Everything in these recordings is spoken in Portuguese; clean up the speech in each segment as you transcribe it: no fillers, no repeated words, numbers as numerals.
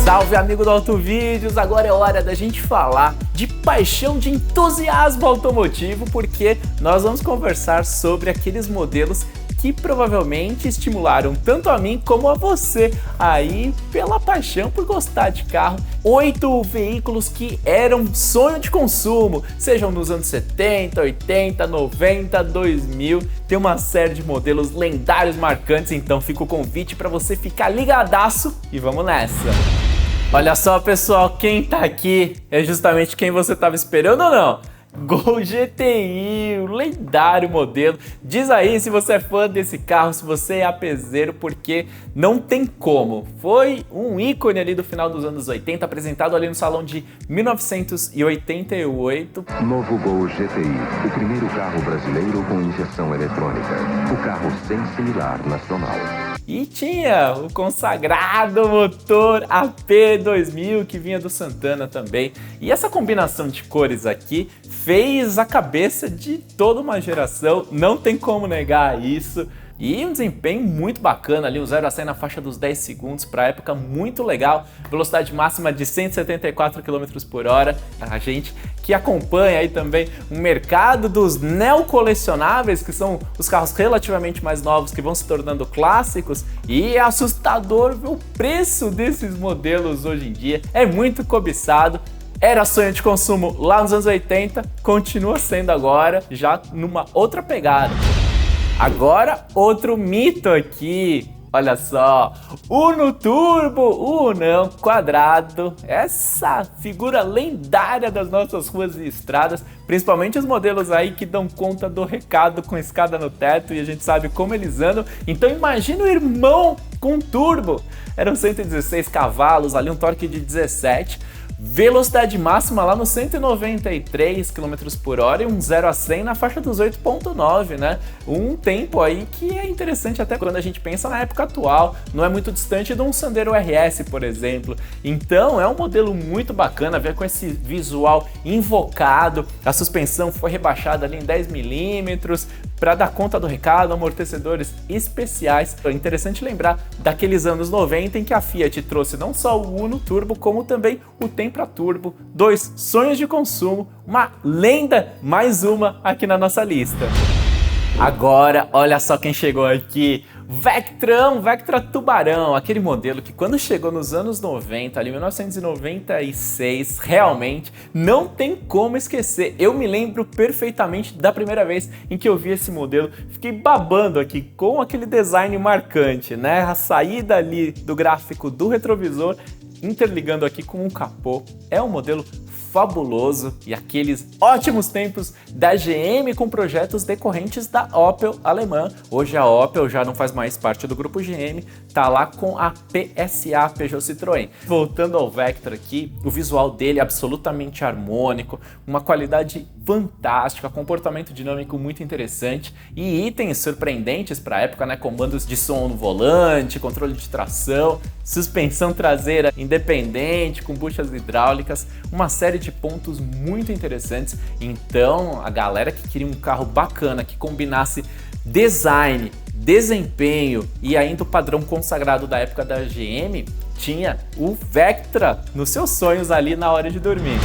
Salve, amigo do Auto Vídeos! Agora é hora da gente falar de paixão, de entusiasmo automotivo, porque nós vamos conversar sobre aqueles modelos que provavelmente estimularam tanto a mim como a você aí pela paixão por gostar de carro. 8 veículos que eram sonho de consumo, sejam nos anos 70, 80, 90, 2000. Tem uma série de modelos lendários marcantes, então fica o convite para você ficar ligadaço e vamos nessa! Olha só, pessoal, quem tá aqui é justamente quem você tava esperando ou não? Gol GTI, o lendário modelo. Diz aí se você é fã desse carro, se você é apezeiro, porque não tem como. Foi um ícone ali do final dos anos 80, apresentado ali no salão de 1988. Novo Gol GTI, o primeiro carro brasileiro com injeção eletrônica. O carro sem similar nacional. E tinha o consagrado motor AP2000 que vinha do Santana também. E essa combinação de cores aqui fez a cabeça de toda uma geração, não tem como negar isso. E um desempenho muito bacana ali, um 0 a 100 na faixa dos 10 segundos, para a época muito legal, velocidade máxima de 174 km por hora. A gente que acompanha aí também o mercado dos neocolecionáveis, que são os carros relativamente mais novos que vão se tornando clássicos, e é assustador ver o preço desses modelos hoje em dia, é muito cobiçado. Era sonho de consumo lá nos anos 80, continua sendo agora, já numa outra pegada. Agora, outro mito aqui, olha só, Uno Turbo, Unão quadrado, essa figura lendária das nossas ruas e estradas, principalmente os modelos aí que dão conta do recado com escada no teto e a gente sabe como eles andam, então imagina o irmão com turbo, eram 116 cavalos, ali um torque de 17, velocidade máxima lá nos 193 km por hora e um 0 a 100 na faixa dos 8.9, né? Um tempo aí que é interessante até quando a gente pensa na época atual, não é muito distante de um Sandero RS, por exemplo. Então é um modelo muito bacana, ver com esse visual invocado, a suspensão foi rebaixada ali em 10 milímetros, para dar conta do recado, amortecedores especiais. É interessante lembrar daqueles anos 90 em que a Fiat trouxe não só o Uno Turbo, como também o Tempra Turbo, dois sonhos de consumo, uma lenda, mais uma aqui na nossa lista. Agora, olha só quem chegou aqui, Vectrão, Vectra Tubarão, aquele modelo que quando chegou nos anos 90, ali 1996, realmente não tem como esquecer. Eu me lembro perfeitamente da primeira vez em que eu vi esse modelo, fiquei babando aqui com aquele design marcante, né? A saída ali do gráfico do retrovisor, interligando aqui com um capô, é um modelo fabuloso e aqueles ótimos tempos da GM com projetos decorrentes da Opel alemã. Hoje a Opel já não faz mais parte do grupo GM, tá lá com a PSA, Peugeot Citroën. Voltando ao Vectra aqui, o visual dele é absolutamente harmônico, uma qualidade fantástica, comportamento dinâmico muito interessante e itens surpreendentes para a época, né? Comandos de som no volante, controle de tração, suspensão traseira independente com buchas hidráulicas, uma série de pontos muito interessantes. Então a galera que queria um carro bacana, que combinasse design, desempenho e ainda o padrão consagrado da época da GM, tinha o Vectra nos seus sonhos ali na hora de dormir.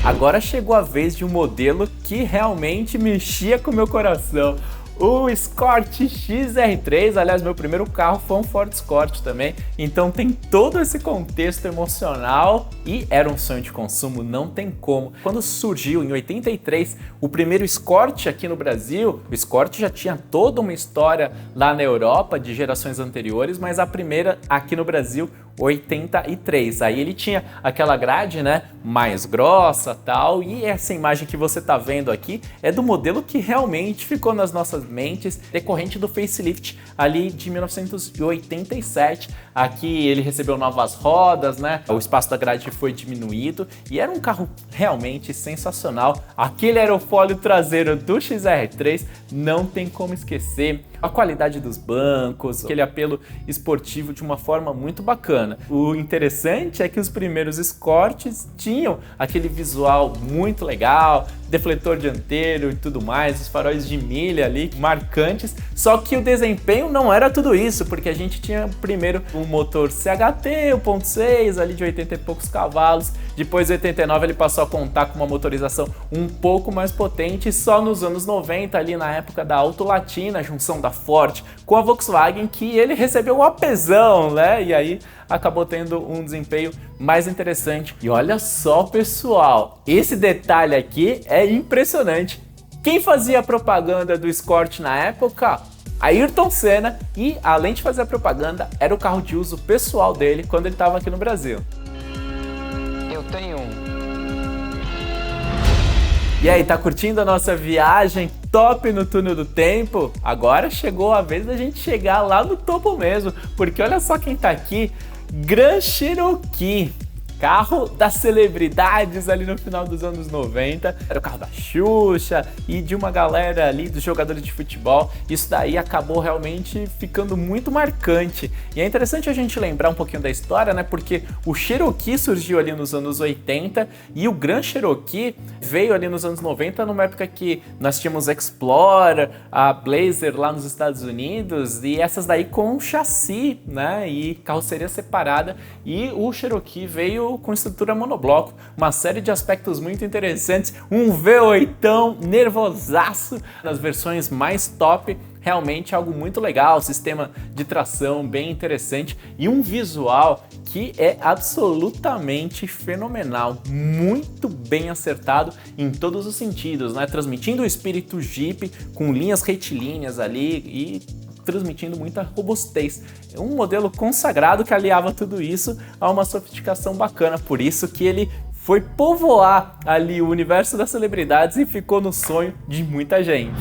Agora chegou a vez de um modelo que realmente mexia com o meu coração. O Escort XR3, aliás, meu primeiro carro foi um Ford Escort também, então tem todo esse contexto emocional e era um sonho de consumo, não tem como. Quando surgiu em 83 o primeiro Escort aqui no Brasil, o Escort já tinha toda uma história lá na Europa de gerações anteriores, mas a primeira aqui no Brasil 83. Aí ele tinha aquela grade, né, mais grossa, tal, e essa imagem que você tá vendo aqui é do modelo que realmente ficou nas nossas mentes, decorrente do facelift ali de 1987. Aqui ele recebeu novas rodas, né? O espaço da grade foi diminuído e era um carro realmente sensacional. Aquele aerofólio traseiro do XR3 não tem como esquecer. A qualidade dos bancos, aquele apelo esportivo de uma forma muito bacana. O interessante é que os primeiros Escorts tinham aquele visual muito legal, defletor dianteiro e tudo mais, os faróis de milha ali, marcantes, só que o desempenho não era tudo isso, porque a gente tinha primeiro um motor CHT 1.6 ali de 80 e poucos cavalos, depois em 89 ele passou a contar com uma motorização um pouco mais potente, só nos anos 90 ali na época da Auto Latina, a junção da Ford com a Volkswagen, que ele recebeu um apesão, né? E aí acabou tendo um desempenho mais interessante. E olha só, pessoal, esse detalhe aqui é impressionante. Quem fazia a propaganda do Escort na época? Ayrton Senna, e além de fazer a propaganda, era o carro de uso pessoal dele quando ele estava aqui no Brasil. Eu tenho um. E aí, tá curtindo a nossa viagem top no túnel do tempo? Agora chegou a vez da gente chegar lá no topo mesmo, porque olha só quem tá aqui, Grand Cherokee. Carro das celebridades ali no final dos anos 90, era o carro da Xuxa e de uma galera ali dos jogadores de futebol. Isso daí acabou realmente ficando muito marcante. E é interessante a gente lembrar um pouquinho da história, né? Porque o Cherokee surgiu ali nos anos 80 e o Grand Cherokee veio ali nos anos 90, numa época que nós tínhamos Explorer, a Blazer lá nos Estados Unidos, e essas daí com chassi, né? E carroceria separada, e o Cherokee veio com estrutura monobloco, uma série de aspectos muito interessantes, um V8 nervosaço nas versões mais top, realmente algo muito legal, sistema de tração bem interessante e um visual que é absolutamente fenomenal, muito bem acertado em todos os sentidos, né? Transmitindo o espírito Jeep com linhas retilíneas ali e transmitindo muita robustez. É um modelo consagrado que aliava tudo isso a uma sofisticação bacana, por isso que ele foi povoar ali o universo das celebridades e ficou no sonho de muita gente.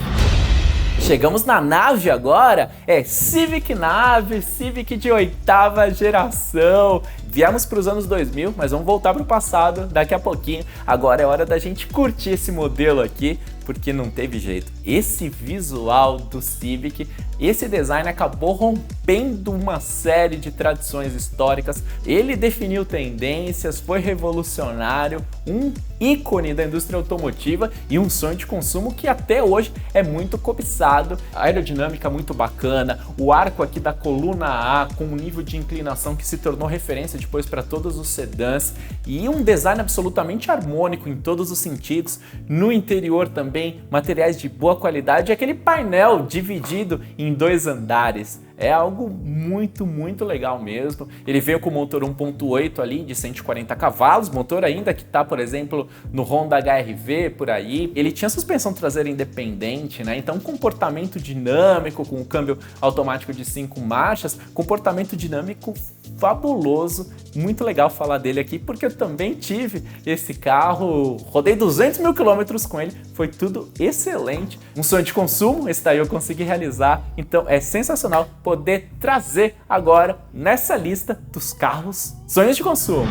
Chegamos na nave agora, Civic Nave, Civic de 8ª geração. Viemos para os anos 2000, mas vamos voltar para o passado daqui a pouquinho. Agora é hora da gente curtir esse modelo aqui, porque não teve jeito. Esse visual do Civic, esse design acabou rompendo uma série de tradições históricas. Ele definiu tendências, foi revolucionário, um ícone da indústria automotiva e um sonho de consumo que até hoje é muito cobiçado. A aerodinâmica muito bacana, o arco aqui da coluna A com um nível de inclinação que se tornou referência depois para todos os sedãs e um design absolutamente harmônico em todos os sentidos. No interior também, materiais de boa qualidade e aquele painel dividido em 2 andares. É algo muito, muito legal mesmo. Ele veio com motor 1.8 ali de 140 cavalos, motor ainda que tá, por exemplo, no Honda HR-V por aí. Ele tinha suspensão traseira independente, né? Então comportamento dinâmico com o câmbio automático de 5 marchas, comportamento dinâmico fabuloso. Muito legal falar dele aqui porque eu também tive esse carro, rodei 200 mil quilômetros com ele, foi tudo excelente. Um sonho de consumo, esse daí eu consegui realizar, então é sensacional poder trazer agora nessa lista dos carros sonhos de consumo.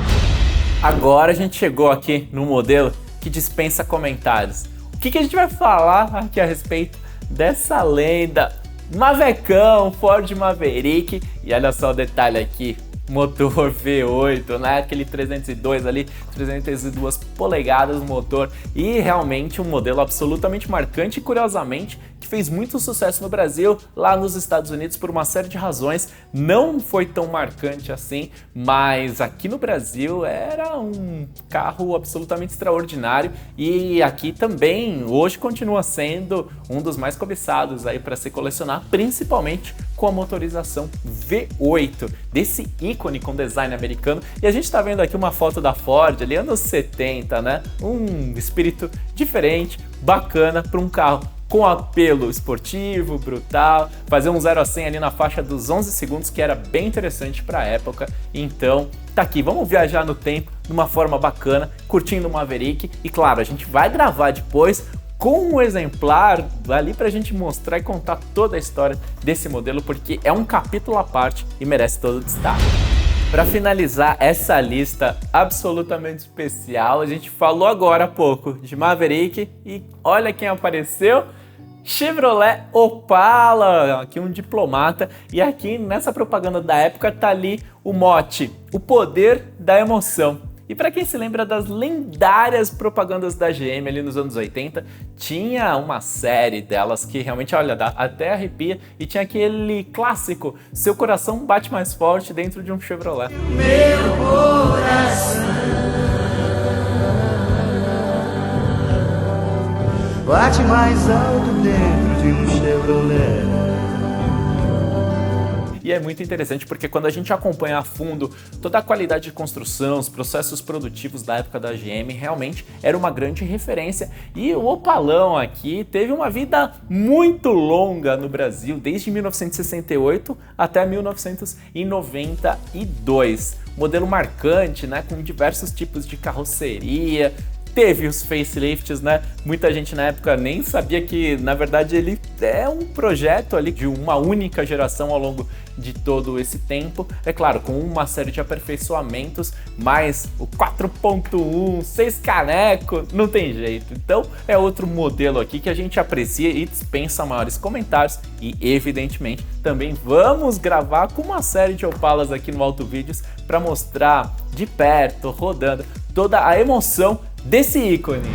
Agora a gente chegou aqui no modelo que dispensa comentários. O que a gente vai falar aqui a respeito dessa lenda? Mavecão, Ford Maverick, e olha só o detalhe aqui, motor V8, né? Aquele 302 ali, 302 polegadas no motor, e realmente um modelo absolutamente marcante e curiosamente que fez muito sucesso no Brasil, lá nos Estados Unidos por uma série de razões, não foi tão marcante assim, mas aqui no Brasil era um carro absolutamente extraordinário e aqui também hoje continua sendo um dos mais cobiçados aí para se colecionar, principalmente com a motorização V8, desse ícone com design americano. E a gente tá vendo aqui uma foto da Ford ali, anos 70, né? Um espírito diferente, bacana para um carro com apelo esportivo, brutal, fazer um 0 a 100 ali na faixa dos 11 segundos, que era bem interessante para a época. Então, tá aqui, vamos viajar no tempo de uma forma bacana, curtindo o Maverick. E claro, a gente vai gravar depois com um exemplar ali pra gente mostrar e contar toda a história desse modelo, porque é um capítulo à parte e merece todo o destaque. Para finalizar essa lista absolutamente especial, a gente falou agora há pouco de Maverick e olha quem apareceu, Chevrolet Opala, aqui um diplomata, e aqui nessa propaganda da época tá ali o mote, o poder da emoção. E para quem se lembra das lendárias propagandas da GM ali nos anos 80, tinha uma série delas que realmente, olha, dá até arrepia, e tinha aquele clássico, seu coração bate mais forte dentro de um Chevrolet. Meu coração bate mais alto dentro de um Chevrolet. E é muito interessante porque quando a gente acompanha a fundo toda a qualidade de construção, os processos produtivos da época da GM, realmente era uma grande referência. E o Opalão aqui teve uma vida muito longa no Brasil, desde 1968 até 1992. Modelo marcante, né, com diversos tipos de carroceria. Teve os facelifts, né? Muita gente na época nem sabia que, na verdade, ele é um projeto ali de uma única geração ao longo de todo esse tempo. É claro, com uma série de aperfeiçoamentos, mas o 4.1, 6 caneco, não tem jeito. Então, é outro modelo aqui que a gente aprecia e dispensa maiores comentários. E, evidentemente, também vamos gravar com uma série de Opalas aqui no Auto Vídeos para mostrar de perto, rodando, toda a emoção desse ícone.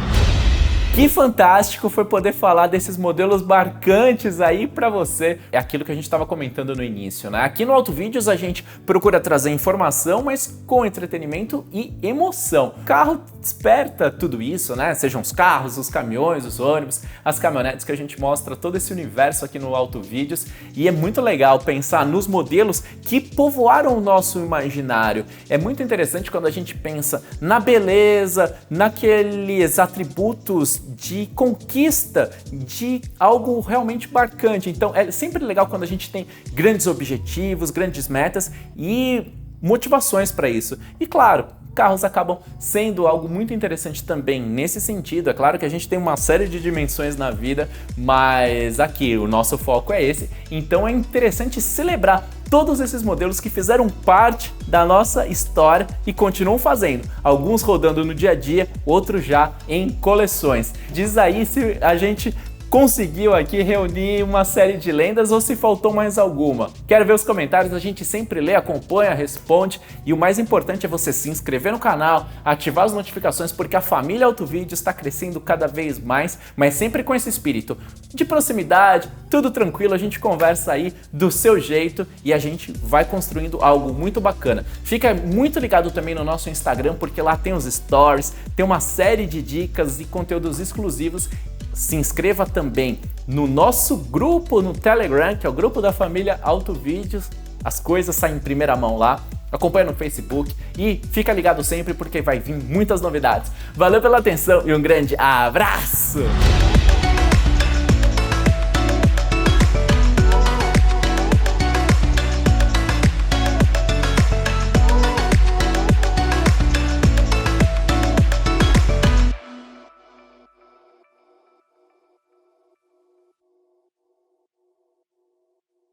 Que fantástico foi poder falar desses modelos marcantes aí pra você. É aquilo que a gente estava comentando no início, né? Aqui no Auto Vídeos a gente procura trazer informação, mas com entretenimento e emoção. O carro desperta tudo isso, né? Sejam os carros, os caminhões, os ônibus, as caminhonetes, que a gente mostra todo esse universo aqui no Auto Vídeos. E é muito legal pensar nos modelos que povoaram o nosso imaginário. É muito interessante quando a gente pensa na beleza, naqueles atributos de conquista, de algo realmente marcante. Então é sempre legal quando a gente tem grandes objetivos, grandes metas e motivações para isso. E claro, carros acabam sendo algo muito interessante também nesse sentido. É claro que a gente tem uma série de dimensões na vida, mas aqui o nosso foco é esse. Então é interessante celebrar todos esses modelos que fizeram parte da nossa história e continuam fazendo. Alguns rodando no dia a dia, outros já em coleções. Diz aí se a gente conseguiu aqui reunir uma série de lendas ou se faltou mais alguma. Quero ver os comentários, a gente sempre lê, acompanha, responde, e o mais importante é você se inscrever no canal, ativar as notificações, porque a família Auto Vídeos está crescendo cada vez mais, mas sempre com esse espírito de proximidade, tudo tranquilo, a gente conversa aí do seu jeito e a gente vai construindo algo muito bacana. Fica muito ligado também no nosso Instagram, porque lá tem os stories, tem uma série de dicas e conteúdos exclusivos. Se inscreva também no nosso grupo no Telegram, que é o grupo da família Auto Vídeos. As coisas saem em primeira mão lá. Acompanha no Facebook e fica ligado sempre porque vai vir muitas novidades. Valeu pela atenção e um grande abraço!